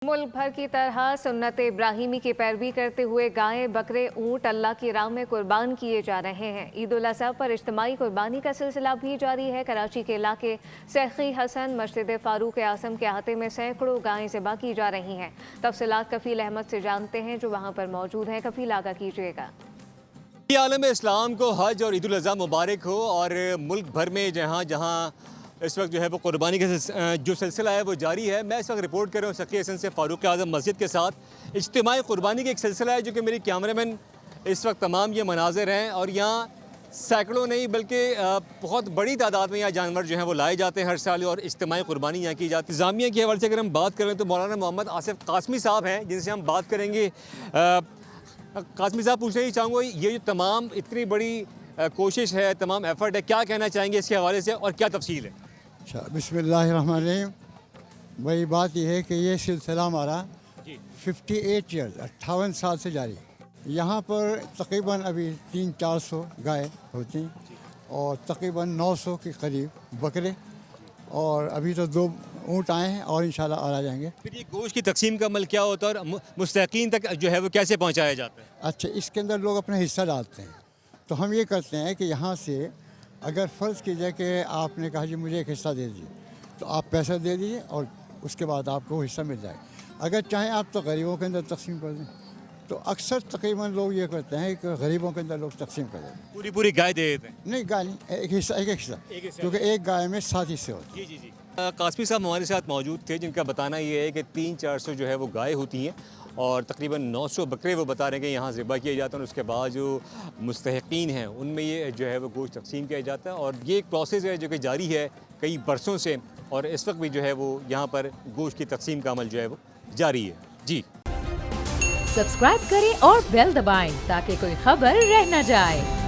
मुल्क भर की तरह सुन्नत इब्राहिमी की पैरवी करते हुए गायें, बकरे, ऊँट अल्लाह की राह में कुर्बान किए जा रहे हैं। ईद उल अज़हा पर इज्तिमाई कुर्बानी का सिलसिला भी जारी है। कराची के इलाके सेखी हसन मस्जिद फारूक आज़म के अहाते में सैकड़ों गायें ज़िबा की जा रही हैं। तफसीलात कफील अहमद से जानते हैं जो वहाँ पर मौजूद हैं। कफील आगा कीजिएगा। आलम इस्लाम को हज और ईद उल अज़हा मुबारक हो। और मुल्क भर में जहाँ जहाँ इस वक्त जो है वो कुर्बानी का जो सिलसिला है वो जारी है। मैं इस वक्त रिपोर्ट कर रहा हूँ सखी हसन से फारूक आज़म मस्जिद के साथ। इज्तिमाई कुर्बानी का एक सिलसिला है जो कि मेरी कैमरामैन इस वक्त तमाम ये मनाजिर हैं और यहाँ सैकड़ों नहीं बल्कि बहुत बड़ी तादाद में यहाँ जानवर जो हैं वो लाए जाते हैं हर साल और इज्तिमाई कुर्बानी यहाँ की जाती है। इंतज़ामिया के हवाले से अगर हम बात करें तो मौलाना मोहम्मद आसिफ कासमी साहब हैं जिनसे हम बात करेंगे। कासमी साहब पूछना ही चाहूँगा, ये जो तमाम इतनी बड़ी कोशिश है, तमाम एफर्ट है, क्या कहना चाहेंगे इसके हवाले से और क्या तफसील है? अच्छा, बिस्मिल्लाहिर्रहमानिर्रहीम। वही बात यह है कि ये सिलसिला हमारा 58 ईयर्स 58 साल से जारी है। यहाँ पर तकरीबन अभी 300-400 गाय होती हैं और तकरीबन 900 के करीब बकरे और अभी तो 2 ऊँट आए हैं और इंशाल्लाह और आ जाएंगे। फिर ये गोश्त की तकसीम का अमल क्या होता है और मुस्तकीन तक जो है वो कैसे पहुँचाया जाता है? अच्छा, इसके अंदर लोग अपना हिस्सा डालते हैं। तो हम ये करते हैं कि यहाँ से अगर फ़र्ज़ कीजिए कि आपने कहा जी मुझे एक हिस्सा दे दीजिए, तो आप पैसा दे दीजिए और उसके बाद आपको वो हिस्सा मिल जाएगा। अगर चाहें आप तो गरीबों के अंदर तकसीम कर दें। तो अक्सर तकरीबन लोग ये करते हैं कि गरीबों के अंदर लोग तकसीम कर देते हैं। पूरी गाय दे देते हैं? नहीं, गाय नहीं, एक हिस्सा क्योंकि एक गाय में 7 हिस्से होते हैं। जी। कासमी साहब हमारे साथ मौजूद थे जिनका बताना ये है कि 300-400 जो है वो गाय होती हैं और तकरीबन 900 बकरे वो बता रहे हैं कि यहाँ ज़िबा किया जाता है और उसके बाद जो मुस्तहिकीन हैं उनमें ये जो है वो गोश्त तकसीम किया जाता है। और ये एक प्रोसेस है जो कि जारी है कई बरसों से और इस वक्त भी जो है वो यहाँ पर गोश्त की तकसीम का अमल जो है वो जारी है। जी, सब्सक्राइब करें और बेल दबाएं ताकि कोई खबर रह न जाए।